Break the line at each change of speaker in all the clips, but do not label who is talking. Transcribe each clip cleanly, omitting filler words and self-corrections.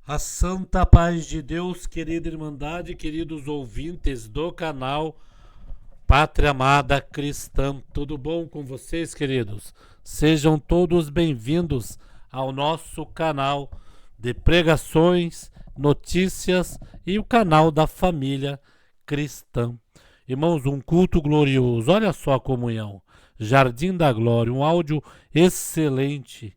A santa paz de Deus, querida Irmandade, queridos ouvintes do canal Pátria Amada Cristã. Tudo bom com vocês, queridos? Sejam todos bem-vindos ao nosso canal de pregações, notícias e o canal da família cristã. Irmãos, um culto glorioso. Olha só a comunhão. Jardim da Glória, um áudio excelente.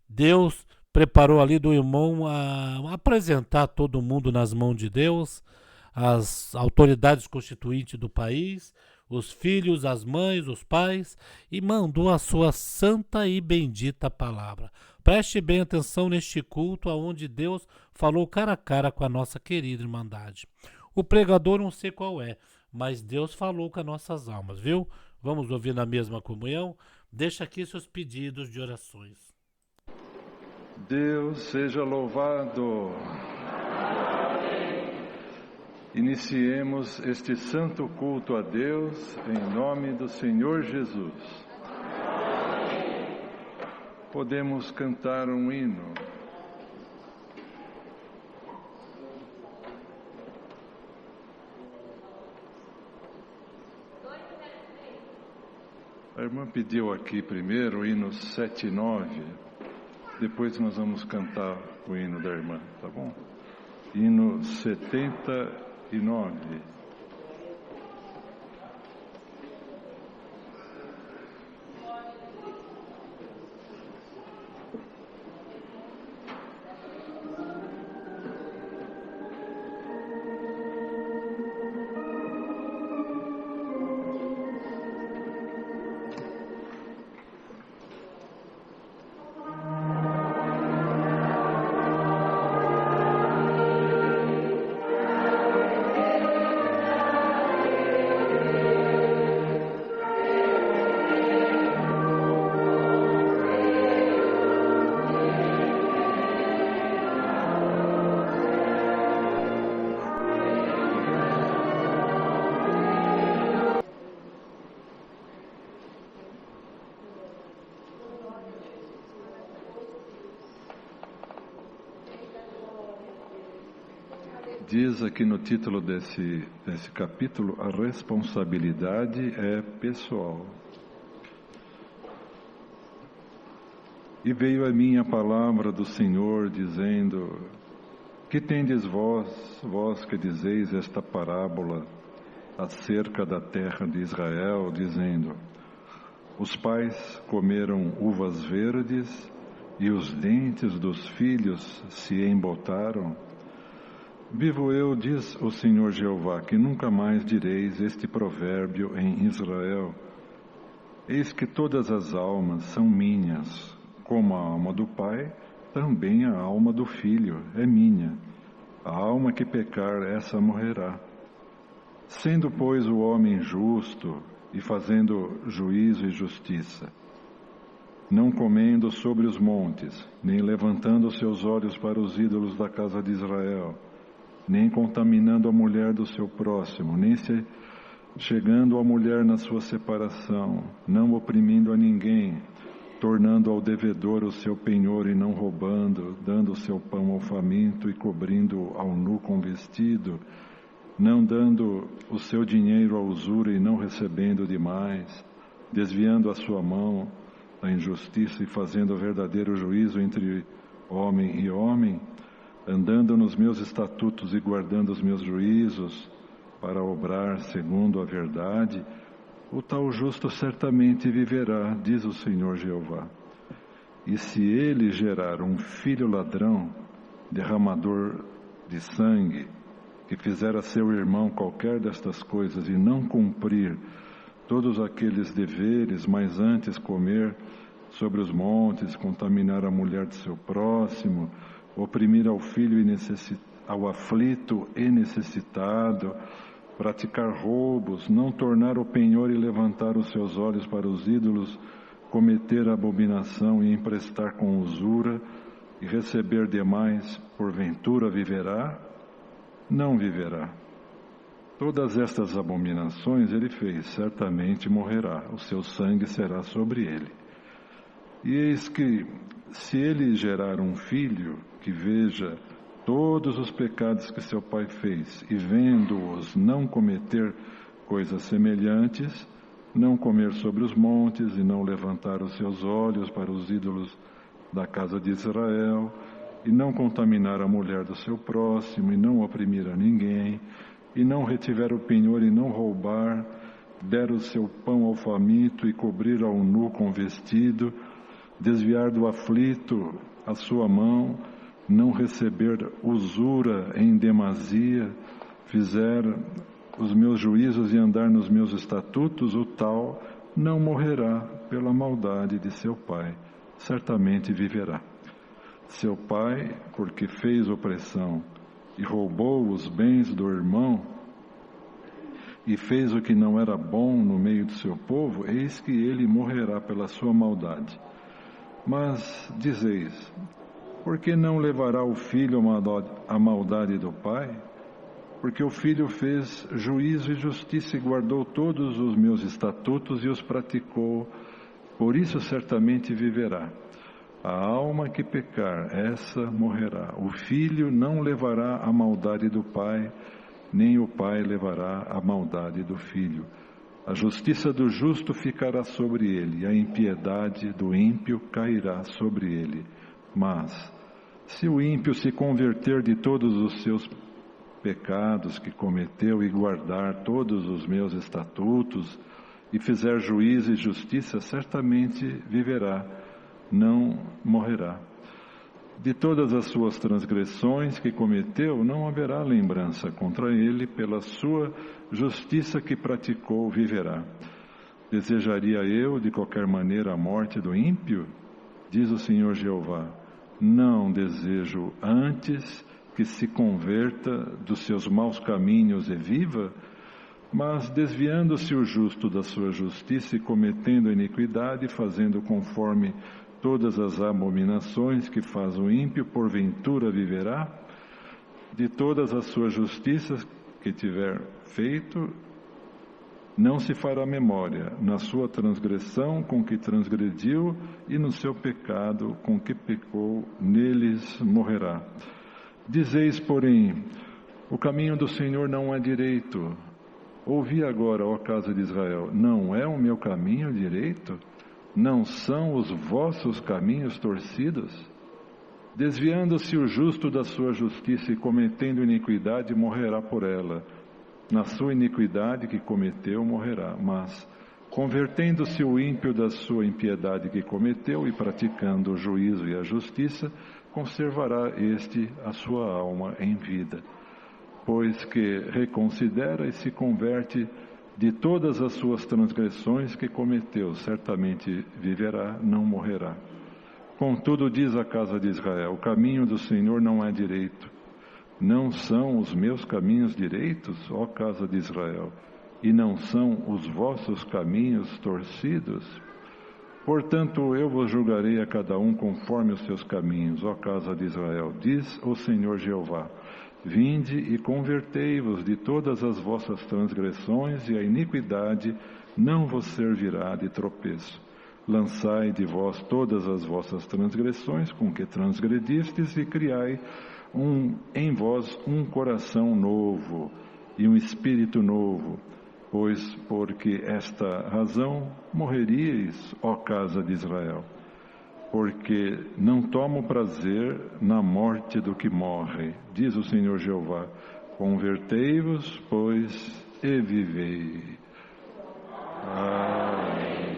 Deus preparou ali do irmão a apresentar todo mundo nas mãos de Deus, as autoridades constituintes do país, os filhos, as mães, os pais, e mandou a sua santa e bendita palavra. Preste bem atenção neste culto onde Deus falou cara a cara com a nossa querida Irmandade. O pregador não sei qual é, mas Deus falou com as nossas almas, viu? Vamos ouvir na mesma comunhão? Deixa aqui seus pedidos de orações.
Deus seja louvado. Iniciemos este santo culto a Deus em nome do Senhor Jesus. Podemos cantar um hino. A irmã pediu aqui primeiro o hino 79. Depois nós vamos cantar o hino da irmã, tá bom? Hino 79. Diz aqui no título desse capítulo, a responsabilidade é pessoal. E veio a mim a palavra do Senhor, dizendo: que tendes vós que dizeis esta parábola acerca da terra de Israel, dizendo: os pais comeram uvas verdes e os dentes dos filhos se embotaram? Vivo eu, diz o Senhor Jeová, que nunca mais direis este provérbio em Israel. Eis que todas as almas são minhas, como a alma do Pai, também a alma do Filho é minha. A alma que pecar, essa morrerá. Sendo, pois, o homem justo e fazendo juízo e justiça, não comendo sobre os montes, nem levantando seus olhos para os ídolos da casa de Israel, nem contaminando a mulher do seu próximo, nem se chegando à mulher na sua separação, não oprimindo a ninguém, tornando ao devedor o seu penhor e não roubando, dando o seu pão ao faminto e cobrindo ao nu com vestido, não dando o seu dinheiro à usura e não recebendo demais, desviando a sua mão da injustiça e fazendo verdadeiro juízo entre homem e homem, andando nos meus estatutos e guardando os meus juízos, para obrar segundo a verdade, o tal justo certamente viverá, diz o Senhor Jeová. E se ele gerar um filho ladrão, derramador de sangue, que fizer a seu irmão qualquer destas coisas e não cumprir todos aqueles deveres, mas antes comer sobre os montes, contaminar a mulher de seu próximo, oprimir ao filho ao aflito e necessitado, praticar roubos, não tornar o penhor e levantar os seus olhos para os ídolos, cometer abominação e emprestar com usura e receber demais, porventura viverá? Não viverá. Todas estas abominações ele fez, certamente morrerá, o seu sangue será sobre ele. E eis que, se ele gerar um filho que veja todos os pecados que seu pai fez, e vendo-os não cometer coisas semelhantes, não comer sobre os montes e não levantar os seus olhos para os ídolos da casa de Israel, e não contaminar a mulher do seu próximo, e não oprimir a ninguém, e não retiver o penhor e não roubar, der o seu pão ao faminto e cobrir ao nu com vestido, desviar do aflito a sua mão, não receber usura em demasia, fizer os meus juízos e andar nos meus estatutos, o tal não morrerá pela maldade de seu pai, certamente viverá. Seu pai, porque fez opressão e roubou os bens do irmão, e fez o que não era bom no meio do seu povo, eis que ele morrerá pela sua maldade. Mas dizeis, por que não levará o filho a maldade do pai? Porque o filho fez juízo e justiça e guardou todos os meus estatutos e os praticou, por isso certamente viverá. A alma que pecar, essa morrerá. O filho não levará a maldade do pai, nem o pai levará a maldade do filho. A justiça do justo ficará sobre ele, e a impiedade do ímpio cairá sobre ele. Mas, se o ímpio se converter de todos os seus pecados que cometeu e guardar todos os meus estatutos, e fizer juízo e justiça, certamente viverá, não morrerá. De todas as suas transgressões que cometeu, não haverá lembrança contra ele, pela sua justiça que praticou, viverá. Desejaria eu, de qualquer maneira, a morte do ímpio? Diz o Senhor Jeová. Não desejo, antes que se converta dos seus maus caminhos e viva, mas desviando-se o justo da sua justiça e cometendo iniquidade, fazendo conforme todas as abominações que faz o ímpio, porventura viverá? De todas as suas justiças que tiver feito, não se fará memória, na sua transgressão com que transgrediu e no seu pecado com que pecou, neles morrerá. Dizeis, porém, o caminho do Senhor não é direito. Ouvi agora, ó casa de Israel, não é o meu caminho direito? Não são os vossos caminhos torcidos? Desviando-se o justo da sua justiça e cometendo iniquidade, morrerá por ela. Na sua iniquidade que cometeu, morrerá. Mas, convertendo-se o ímpio da sua impiedade que cometeu e praticando o juízo e a justiça, conservará este a sua alma em vida. Pois que reconsidera e se converte de todas as suas transgressões que cometeu, certamente viverá, não morrerá. Contudo, diz a casa de Israel, o caminho do Senhor não é direito. Não são os meus caminhos direitos, ó casa de Israel, e não são os vossos caminhos torcidos? Portanto, eu vos julgarei a cada um conforme os seus caminhos, ó casa de Israel, diz o Senhor Jeová. Vinde e convertei-vos de todas as vossas transgressões, e a iniquidade não vos servirá de tropeço. Lançai de vós todas as vossas transgressões com que transgredistes, e criai em vós um coração novo e um espírito novo, pois porque esta razão morreríeis, ó casa de Israel. Porque não tomo prazer na morte do que morre, diz o Senhor Jeová. Convertei-vos, pois, e vivei. Amém.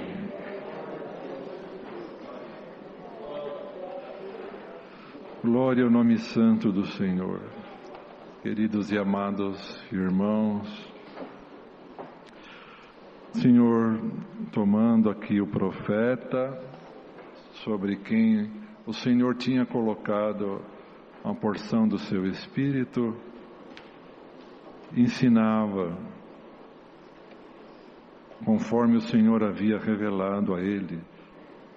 Glória ao nome santo do Senhor. Queridos e amados irmãos, Senhor, tomando aqui o profeta, sobre quem o Senhor tinha colocado uma porção do seu Espírito, ensinava, conforme o Senhor havia revelado a ele,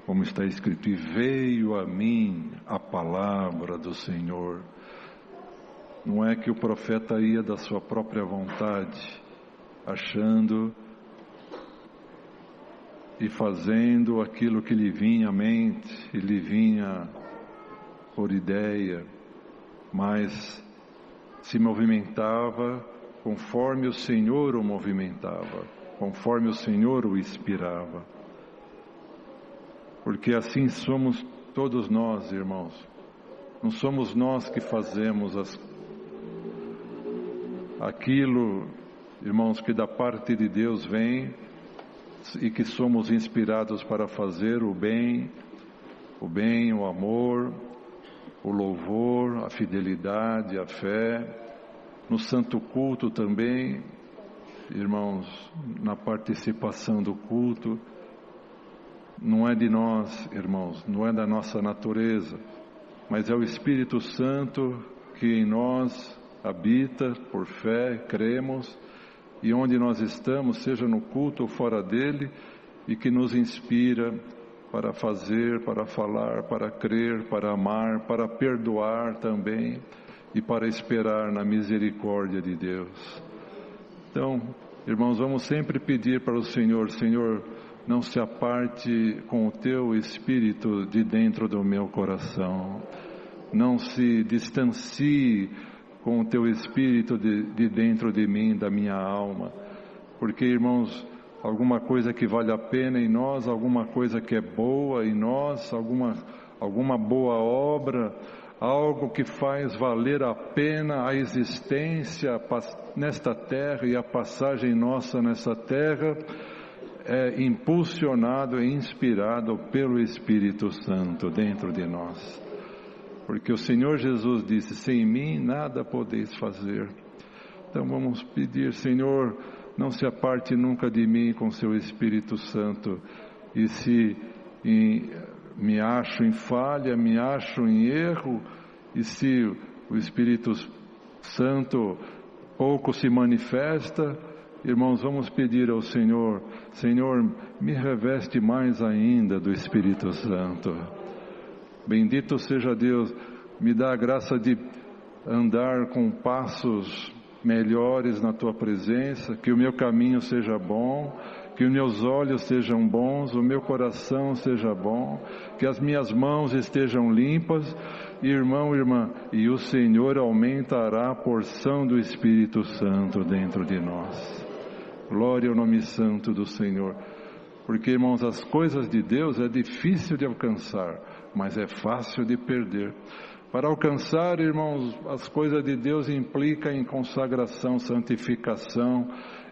como está escrito, e veio a mim a palavra do Senhor. Não é que o profeta ia da sua própria vontade, achando e fazendo aquilo que lhe vinha à mente, e lhe vinha por ideia. mas se movimentava conforme o Senhor o movimentava, conforme o Senhor o inspirava. Porque assim somos todos nós, irmãos. Não somos nós que fazemos aquilo, irmãos, que da parte de Deus vem e que somos inspirados para fazer o bem, o amor, o louvor, a fidelidade, a fé. No santo culto também, irmãos, na participação do culto, não é de nós, irmãos, não é da nossa natureza, mas é o Espírito Santo que em nós habita por fé, cremos, e onde nós estamos, seja no culto ou fora dele, e que nos inspira para fazer, para falar, para crer, para amar, para perdoar também e para esperar na misericórdia de Deus. Então, irmãos, vamos sempre pedir para o Senhor: Senhor, não se aparte com o teu Espírito de dentro do meu coração, não se distancie com o teu Espírito de dentro de mim, da minha alma, porque, irmãos, alguma coisa que vale a pena em nós, alguma coisa que é boa em nós, alguma boa obra, algo que faz valer a pena a existência nesta terra e a passagem nossa nessa terra, é impulsionado e inspirado pelo Espírito Santo dentro de nós. Porque o Senhor Jesus disse: sem mim nada podeis fazer. Então vamos pedir: Senhor, não se aparte nunca de mim com seu Espírito Santo. E se me acho em falha, me acho em erro, e se o Espírito Santo pouco se manifesta, irmãos, vamos pedir ao Senhor: Senhor, me reveste mais ainda do Espírito Santo. Bendito seja Deus, me dá a graça de andar com passos melhores na Tua presença, que o meu caminho seja bom, que os meus olhos sejam bons, o meu coração seja bom, que as minhas mãos estejam limpas, irmão, irmã, e o Senhor aumentará a porção do Espírito Santo dentro de nós. Glória ao nome santo do Senhor. Porque, irmãos, as coisas de Deus é difícil de alcançar, mas é fácil de perder. Para alcançar, irmãos, as coisas de Deus implica em consagração, santificação,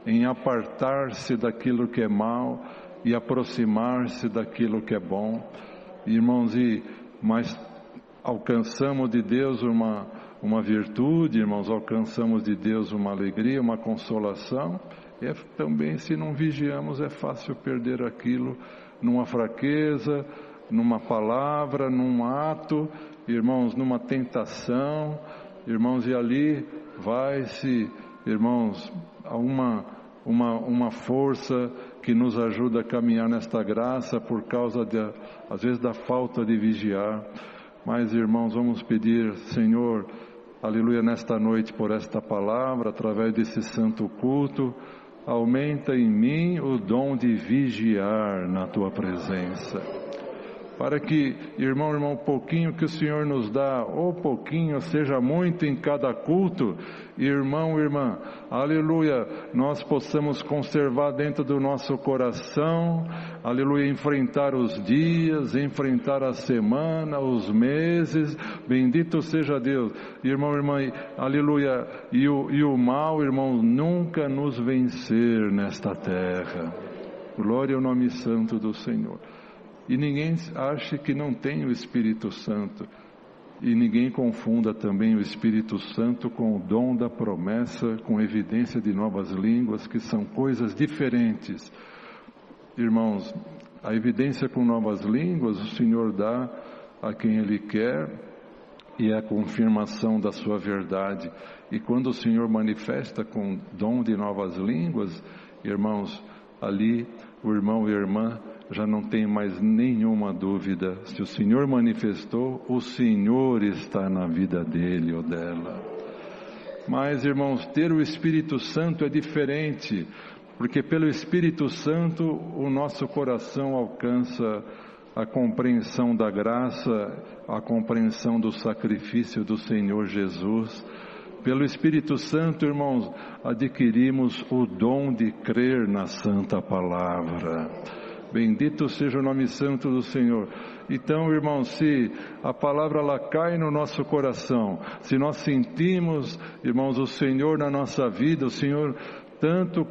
em apartar-se daquilo que é mal e aproximar-se daquilo que é bom. Irmãos, mas alcançamos de Deus uma virtude, irmãos, alcançamos de Deus uma alegria, uma consolação. E também, se não vigiamos, é fácil perder aquilo numa fraqueza, numa palavra, num ato, irmãos, numa tentação, irmãos, e ali vai-se, irmãos, a uma força que nos ajuda a caminhar nesta graça por causa, às vezes, da falta de vigiar. Mas, irmãos, vamos pedir: Senhor, aleluia, nesta noite, por esta palavra, através desse santo culto, aumenta em mim o dom de vigiar na Tua presença. Para que, irmão, o pouquinho que o Senhor nos dá, ou pouquinho, seja muito em cada culto, irmão, irmã, aleluia, nós possamos conservar dentro do nosso coração, aleluia, enfrentar os dias, enfrentar a semana, os meses, bendito seja Deus, irmão, irmã, aleluia, e o mal, irmão, nunca nos vencer nesta terra. Glória ao nome santo do Senhor. E ninguém ache que não tem o Espírito Santo. E ninguém confunda também o Espírito Santo com o dom da promessa, com evidência de novas línguas, que são coisas diferentes. Irmãos, a evidência com novas línguas o Senhor dá a quem Ele quer e é a confirmação da sua verdade. E quando o Senhor manifesta com dom de novas línguas, irmãos, ali o irmão e a irmã já não tem mais nenhuma dúvida. Se o Senhor manifestou, o Senhor está na vida dele ou dela. Mas, irmãos, ter o Espírito Santo é diferente, porque pelo Espírito Santo o nosso coração alcança a compreensão da graça, a compreensão do sacrifício do Senhor Jesus. Pelo Espírito Santo, irmãos, adquirimos o dom de crer na Santa Palavra. Bendito seja o nome santo do Senhor. Então, irmãos, se a palavra ela cai no nosso coração, se nós sentimos, irmãos, o Senhor na nossa vida, o Senhor tanto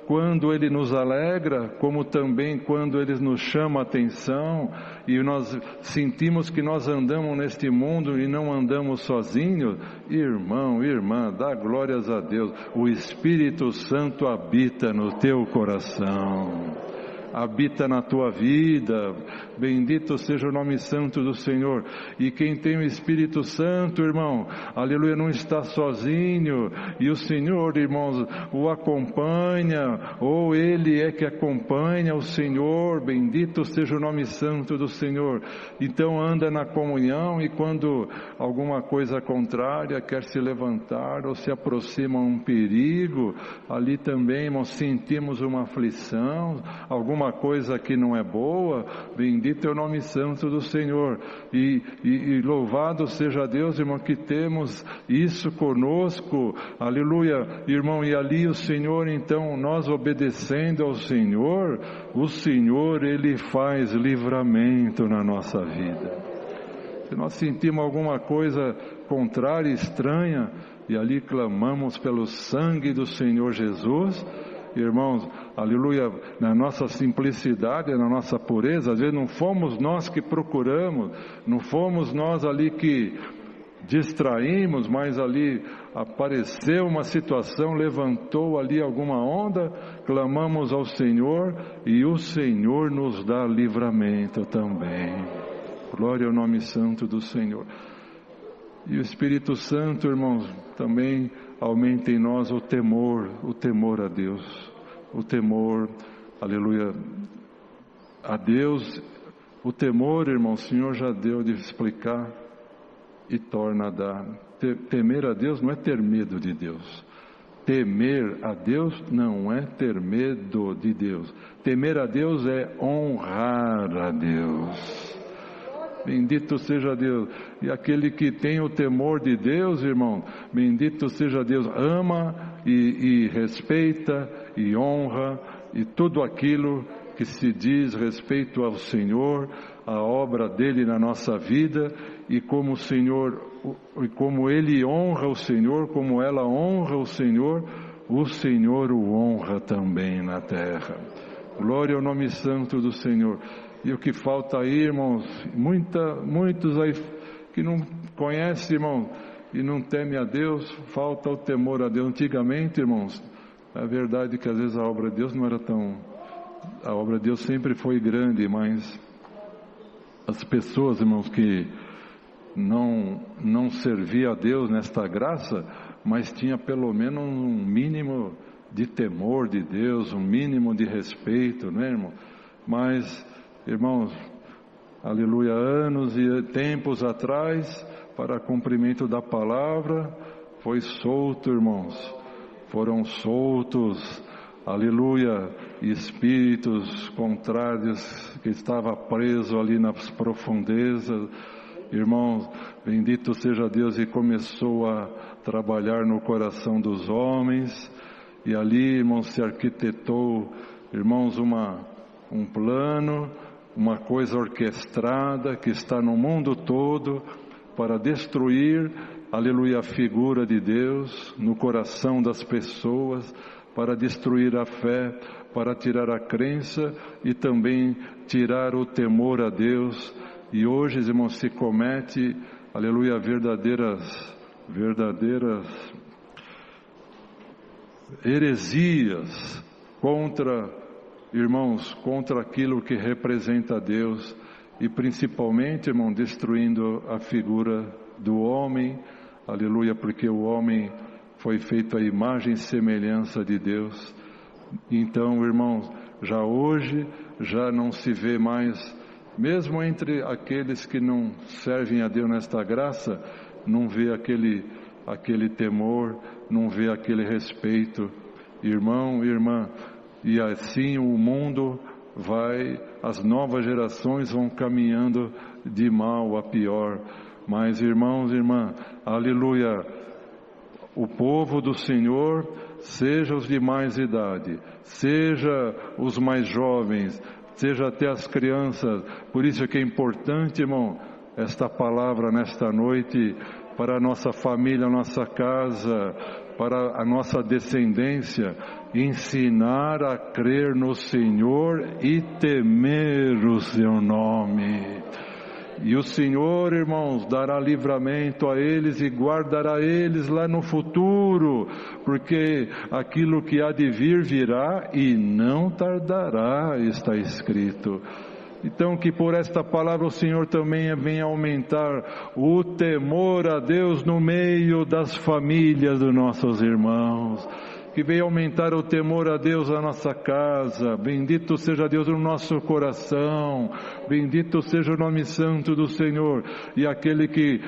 quando Ele nos alegra, como também quando Ele nos chama a atenção, e nós sentimos que nós andamos neste mundo e não andamos sozinhos, irmão, irmã, dá glórias a Deus, o Espírito Santo habita no teu coração. Habita na tua vida, bendito seja o nome santo do Senhor. E quem tem o Espírito Santo, irmão, aleluia, não está sozinho, e o Senhor, irmãos, o acompanha, ou Ele é que acompanha o Senhor, bendito seja o nome santo do Senhor. Então anda na comunhão, e quando alguma coisa contrária quer se levantar, ou se aproxima um perigo, ali também, irmãos, sentimos uma aflição, alguma coisa que não é boa, bendito é o nome santo do Senhor, e louvado seja Deus, irmão, que temos isso conosco, aleluia, irmão, e ali o Senhor, então, nós obedecendo ao Senhor, o Senhor, Ele faz livramento na nossa vida. Se nós sentimos alguma coisa contrária, estranha, e ali clamamos pelo sangue do Senhor Jesus, irmãos, aleluia, na nossa simplicidade, na nossa pureza, às vezes não fomos nós que procuramos, não fomos nós ali que distraímos, mas ali apareceu uma situação, levantou ali alguma onda, clamamos ao Senhor e o Senhor nos dá livramento também. Glória ao nome santo do Senhor. E o Espírito Santo, irmãos, também aumenta em nós o temor a Deus, o temor, aleluia, a Deus. O temor, irmão, o Senhor já deu de explicar e torna a dar. Temer a Deus não é ter medo de Deus. Temer a Deus não é ter medo de Deus. Temer a Deus é honrar a Deus. Bendito seja Deus. E aquele que tem o temor de Deus, irmão, bendito seja Deus, ama e respeita e honra e tudo aquilo que se diz respeito ao Senhor, a obra dele na nossa vida, e como o Senhor, e como ele honra o Senhor, como ela honra o Senhor o honra também na terra. Glória ao nome santo do Senhor. E o que falta aí, irmãos, muitos aí que não conhecem, irmão, e não temem a Deus, falta o temor a Deus. Antigamente, irmãos, é verdade que às vezes a obra de Deus não era tão... A obra de Deus sempre foi grande, mas as pessoas, irmãos, que não serviam a Deus nesta graça, mas tinha pelo menos um mínimo de temor de Deus, um mínimo de respeito, né, irmão? Mas, irmãos, aleluia, anos e tempos atrás, para cumprimento da palavra, foi solto, irmãos, foram soltos, aleluia, espíritos contrários que estavam presos ali nas profundezas, irmãos, bendito seja Deus, e começou a trabalhar no coração dos homens, e ali, irmãos, se arquitetou, irmãos, um plano, uma coisa orquestrada que está no mundo todo para destruir, aleluia, a figura de Deus no coração das pessoas, para destruir a fé, para tirar a crença e também tirar o temor a Deus. E hoje, irmãos, se comete, aleluia, verdadeiras heresias contra, irmãos, contra aquilo que representa Deus, e principalmente, irmão, destruindo a figura do homem, aleluia, porque o homem foi feito à imagem e semelhança de Deus. Então, irmãos, já hoje, já não se vê mais, mesmo entre aqueles que não servem a Deus nesta graça, não vê aquele temor, não vê aquele respeito, irmão, irmã, e assim o mundo as novas gerações vão caminhando de mal a pior. Mas, irmãos e irmãs, aleluia, o povo do Senhor, seja os de mais idade, seja os mais jovens, seja até as crianças, por isso é que é importante, irmão, esta palavra nesta noite, para a nossa família, a nossa casa, para a nossa descendência, ensinar a crer no Senhor e temer o seu nome. E o Senhor, irmãos, dará livramento a eles e guardará eles lá no futuro, porque aquilo que há de vir virá e não tardará, está escrito. Então que por esta palavra o Senhor também venha aumentar o temor a Deus no meio das famílias dos nossos irmãos. Que venha aumentar o temor a Deus na nossa casa. Bendito seja Deus no nosso coração. Bendito seja o nome santo do Senhor. E aquele que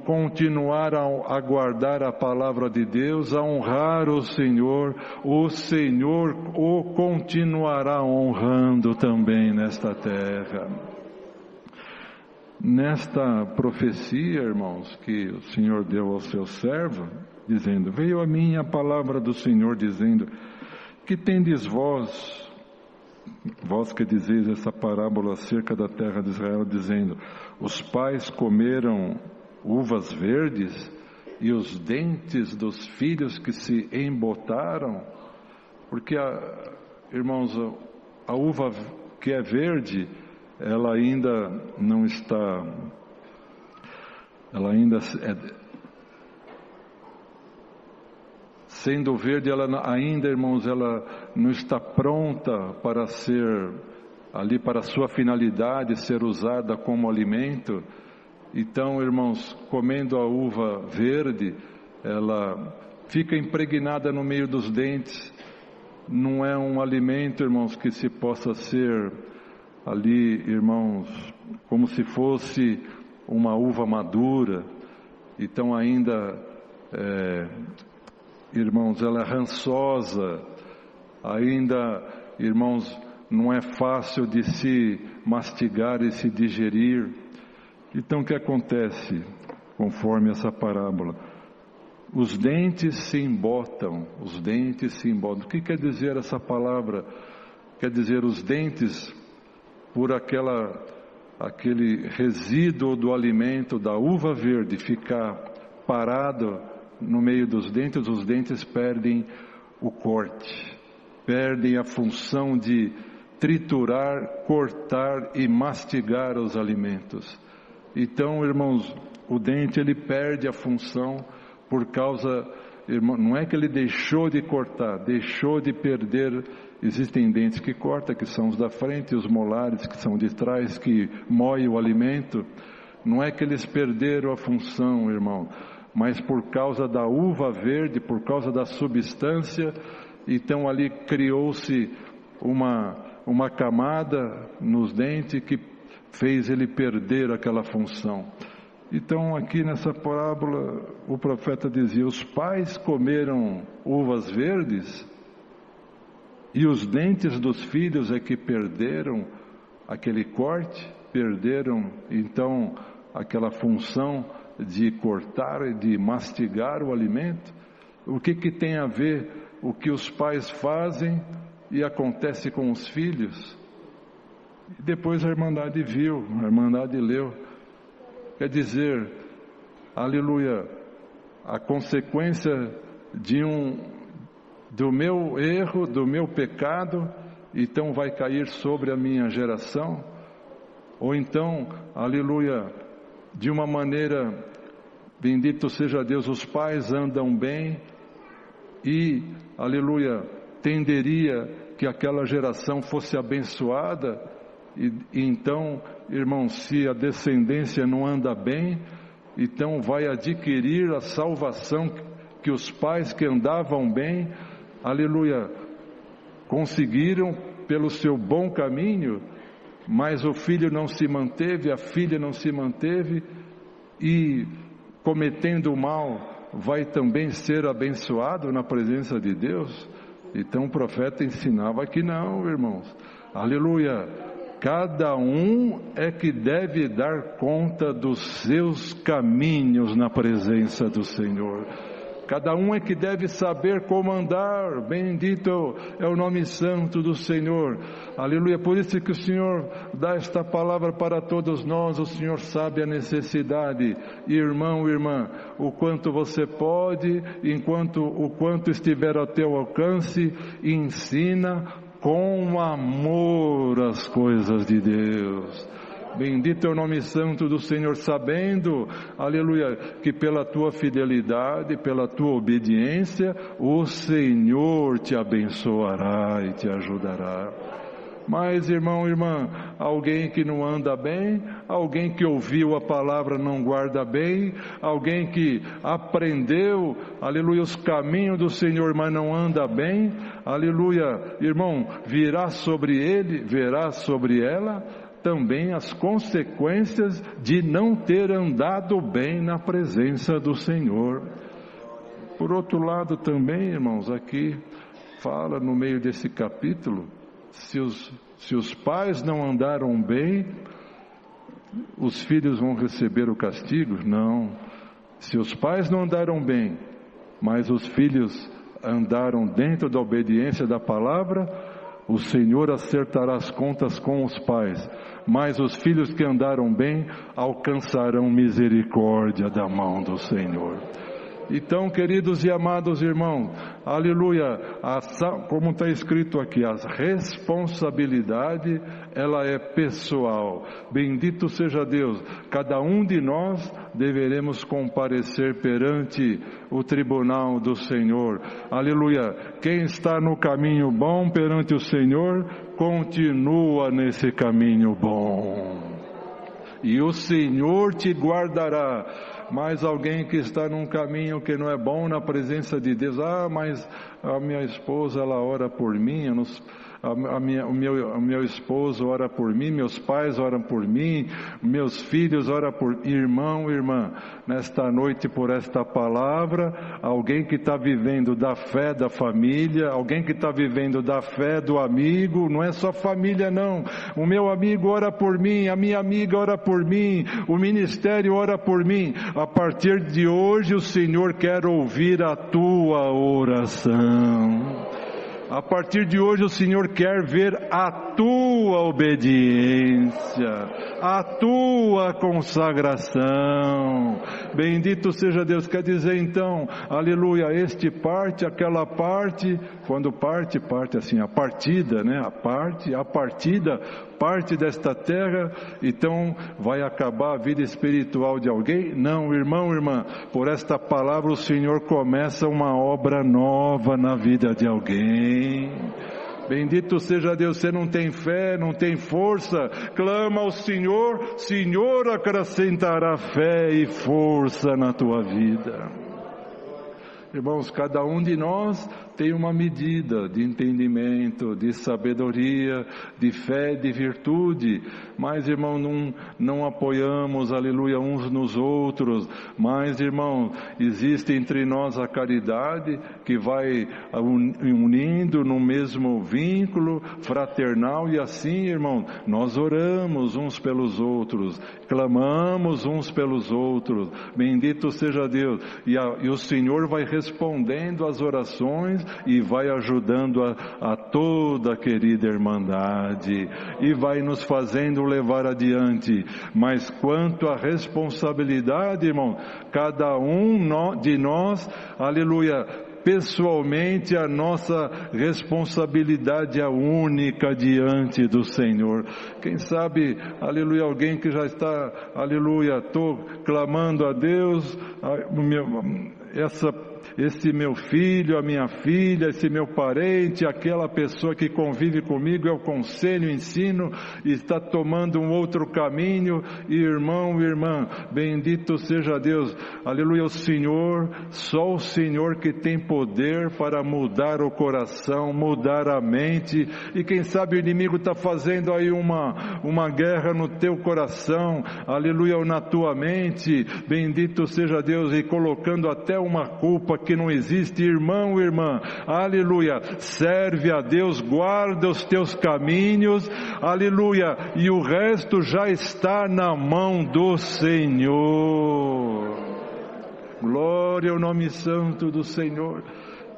continuar a guardar a palavra de Deus, a honrar o Senhor o continuará honrando também nesta terra. Nesta profecia, irmãos, que o Senhor deu ao seu servo, dizendo, veio a mim a palavra do Senhor dizendo, que tendes vós que dizeis essa parábola acerca da terra de Israel, dizendo, os pais comeram uvas verdes e os dentes dos filhos que se embotaram, porque, irmãos, a uva que é verde, ela ainda não está, ela ainda sendo verde, ela ainda, irmãos, ela não está pronta para ser, ali para a sua finalidade, ser usada como alimento. Então, irmãos, comendo a uva verde, ela fica impregnada no meio dos dentes. Não é um alimento, irmãos, que se possa ser ali, irmãos, como se fosse uma uva madura. Então ainda, irmãos, ela é rançosa, ainda, irmãos, não é fácil de se mastigar e se digerir. Então o que acontece, conforme essa parábola? Os dentes se embotam, os dentes se embotam. O que quer dizer essa palavra? Quer dizer, os dentes, por aquele resíduo do alimento, da uva verde, ficar parado no meio dos dentes, os dentes perdem o corte, perdem a função de triturar, cortar e mastigar os alimentos. Então, irmãos, o dente ele perde a função por causa, irmão, não é que ele deixou de cortar, deixou de perder. Existem dentes que cortam, que são os da frente, e os molares, que são de trás, que moem o alimento. Não é que eles perderam a função, irmão, mas por causa da uva verde, por causa da substância, então ali criou-se uma camada nos dentes que fez ele perder aquela função. Então aqui nessa parábola o profeta dizia, os pais comeram uvas verdes e os dentes dos filhos é que perderam aquele corte, perderam então aquela função de cortar e de mastigar o alimento. O que tem a ver o que os pais fazem e acontece com os filhos? E depois a Irmandade viu, a Irmandade leu. Quer dizer, aleluia, a consequência do meu erro, do meu pecado, então vai cair sobre a minha geração. Ou então, aleluia, de uma maneira, bendito seja Deus, os pais andam bem e, aleluia, tenderia que aquela geração fosse abençoada. E então, irmãos, se a descendência não anda bem, então vai adquirir a salvação que os pais que andavam bem, aleluia, conseguiram pelo seu bom caminho, mas o filho não se manteve, a filha não se manteve, e cometendo o mal, vai também ser abençoado na presença de Deus. Então o profeta ensinava que não, irmãos, Aleluia. Cada um é que deve dar conta dos seus caminhos na presença do Senhor. Cada um é que deve saber como andar. Bendito é o nome santo do Senhor. Aleluia. Por isso que o Senhor dá esta palavra para todos nós. O Senhor sabe a necessidade. Irmão, irmã, o quanto você pode, o quanto estiver ao teu alcance, ensina com amor as coisas de Deus. Bendito é o nome santo do Senhor, sabendo, aleluia, que pela tua fidelidade, pela tua obediência, o Senhor te abençoará e te ajudará. Mas, irmão, irmã, alguém que não anda bem, alguém que ouviu a palavra não guarda bem, alguém que aprendeu, aleluia, os caminhos do Senhor, mas não anda bem, aleluia, irmão, virá sobre ele, verá sobre ela também as consequências de não ter andado bem na presença do Senhor. Por outro lado também, irmãos, aqui fala no meio desse capítulo, se os pais não andaram bem, os filhos vão receber o castigo? Não. Se os pais não andaram bem, mas os filhos andaram dentro da obediência da palavra, o Senhor acertará as contas com os pais, mas os filhos que andaram bem alcançarão misericórdia da mão do Senhor. Então, queridos e amados irmãos, aleluia, como está escrito aqui, a responsabilidade, ela é pessoal. Bendito seja Deus, cada um de nós deveremos comparecer perante o tribunal do Senhor. Aleluia, quem está no caminho bom perante o Senhor, continua nesse caminho bom. E o Senhor te guardará. Mas alguém que está num caminho que não é bom na presença de Deus, mas a minha esposa, ela ora por mim, o meu esposo ora por mim, meus pais oram por mim, meus filhos oram por mim. Irmão, irmã, nesta noite por esta palavra, alguém que está vivendo da fé da família, alguém que está vivendo da fé do amigo, não é só família não, o meu amigo ora por mim, a minha amiga ora por mim, o ministério ora por mim. A partir de hoje o Senhor quer ouvir a tua oração. A partir de hoje o Senhor quer ver a tua obediência, a tua consagração. Bendito seja Deus. Quer dizer então, aleluia, este parte, aquela parte, quando parte assim, a partida, né? A partida, parte desta terra, então vai acabar a vida espiritual de alguém? Não, irmão, irmã, por esta palavra o Senhor começa uma obra nova na vida de alguém. Bendito seja Deus. Você não tem fé, não tem força, clama ao Senhor, Senhor acrescentará fé e força na tua vida. Irmãos, cada um de nós tem uma medida de entendimento, de sabedoria, de fé, de virtude, mas, irmão, não apoiamos, aleluia, uns nos outros, mas, irmão, existe entre nós a caridade que vai unindo no mesmo vínculo fraternal, e assim, irmão, nós oramos uns pelos outros, clamamos uns pelos outros. Bendito seja Deus, e o Senhor vai respondendo às orações e vai ajudando a toda a querida irmandade e vai nos fazendo levar adiante. Mas quanto à responsabilidade, irmão, cada um de nós, aleluia, pessoalmente a nossa responsabilidade é única diante do Senhor. Quem sabe, aleluia, alguém que já está, aleluia, estou clamando a Deus, esse meu filho, a minha filha, esse meu parente, aquela pessoa que convive comigo, eu aconselho, ensino, e está tomando um outro caminho. Irmão, irmã, bendito seja Deus, aleluia, o Senhor, só o Senhor que tem poder para mudar o coração, mudar a mente. E quem sabe o inimigo está fazendo aí uma guerra no teu coração, aleluia, ou na tua mente, bendito seja Deus, e colocando até uma culpa que não existe. Irmão, irmã, aleluia, serve a Deus, guarda os teus caminhos, aleluia, e o resto já está na mão do Senhor. Glória ao nome santo do Senhor.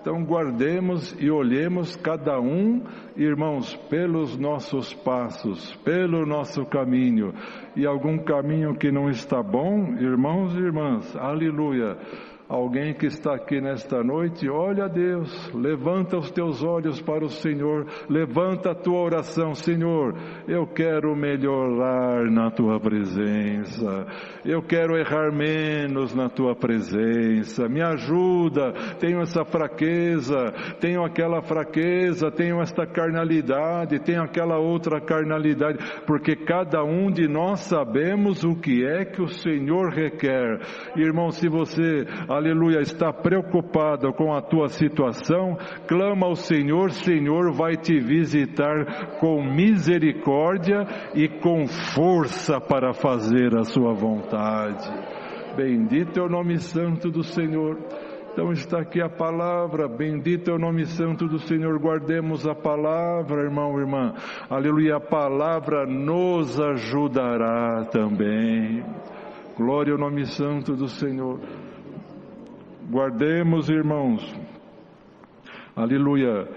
Então guardemos e olhemos cada um, irmãos, pelos nossos passos, pelo nosso caminho. E algum caminho que não está bom, irmãos e irmãs, aleluia. Alguém que está aqui nesta noite, olha a Deus, levanta os teus olhos para o Senhor, levanta a tua oração. Senhor, eu quero melhorar na tua presença, eu quero errar menos na tua presença, me ajuda, tenho essa fraqueza, tenho aquela fraqueza, tenho esta carnalidade, tenho aquela outra carnalidade, porque cada um de nós sabemos o que é que o Senhor requer. Irmão, se você, aleluia, está preocupado com a tua situação, clama ao Senhor, Senhor vai te visitar com misericórdia e com força para fazer a sua vontade. Bendito é o nome santo do Senhor. Então está aqui a palavra, bendito é o nome santo do Senhor, guardemos a palavra, irmão, irmã, aleluia, a palavra nos ajudará também. Glória ao nome santo do Senhor. Guardemos, irmãos, aleluia,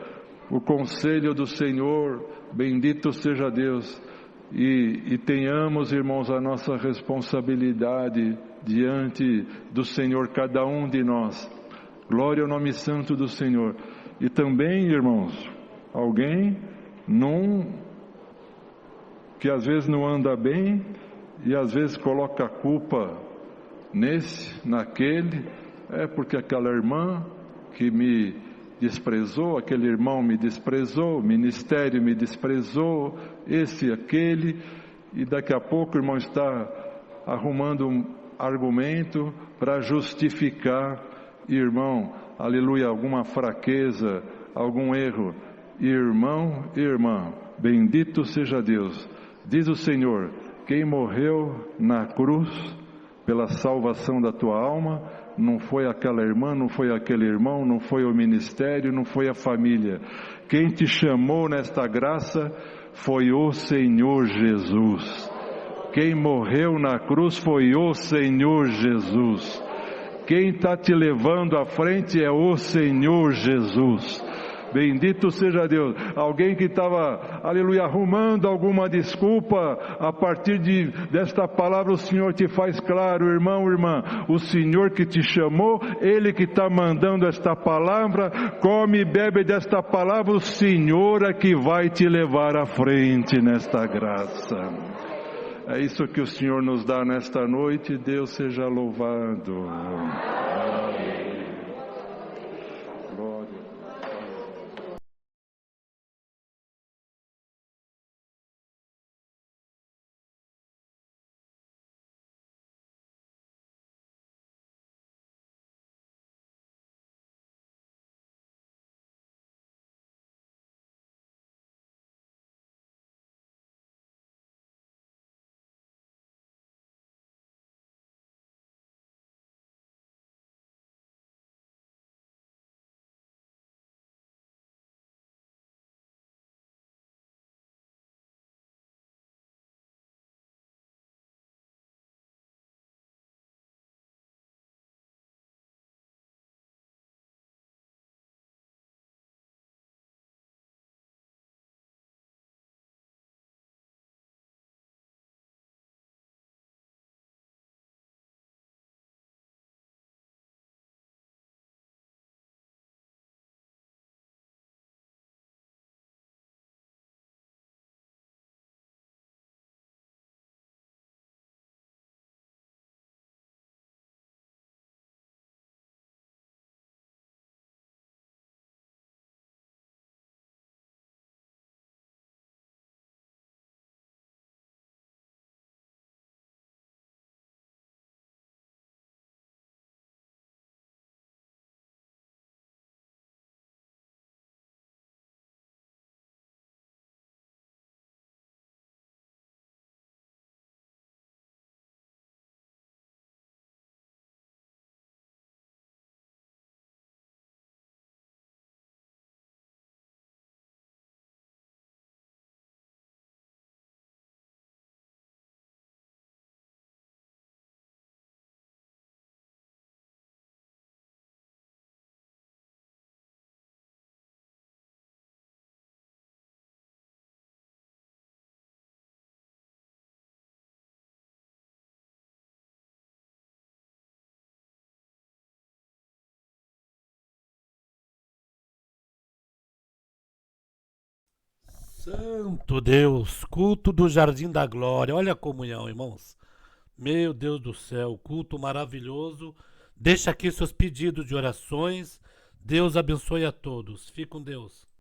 o conselho do Senhor, bendito seja Deus, e tenhamos, irmãos, a nossa responsabilidade diante do Senhor, cada um de nós. Glória ao nome santo do Senhor. E também, irmãos, alguém que às vezes não anda bem e às vezes coloca a culpa nesse, naquele, porque aquela irmã que me desprezou, aquele irmão me desprezou, o ministério me desprezou, esse, aquele, e daqui a pouco o irmão está arrumando um argumento para justificar, irmão, aleluia, alguma fraqueza, algum erro. Irmão, irmã, bendito seja Deus. Diz o Senhor, quem morreu na cruz pela salvação da tua alma, não foi aquela irmã, não foi aquele irmão, não foi o ministério, não foi a família. Quem te chamou nesta graça foi o Senhor Jesus. Quem morreu na cruz foi o Senhor Jesus. Quem está te levando à frente é o Senhor Jesus. Bendito seja Deus. Alguém que estava, aleluia, arrumando alguma desculpa, a partir desta palavra o Senhor te faz claro, irmão, irmã, o Senhor que te chamou, Ele que está mandando esta palavra, come e bebe desta palavra, o Senhor é que vai te levar à frente nesta graça. É isso que o Senhor nos dá nesta noite, Deus seja louvado.
Santo Deus, culto do Jardim da Glória. Olha a comunhão, irmãos. Meu Deus do céu, culto maravilhoso. Deixa aqui seus pedidos de orações. Deus abençoe a todos. Fique com Deus.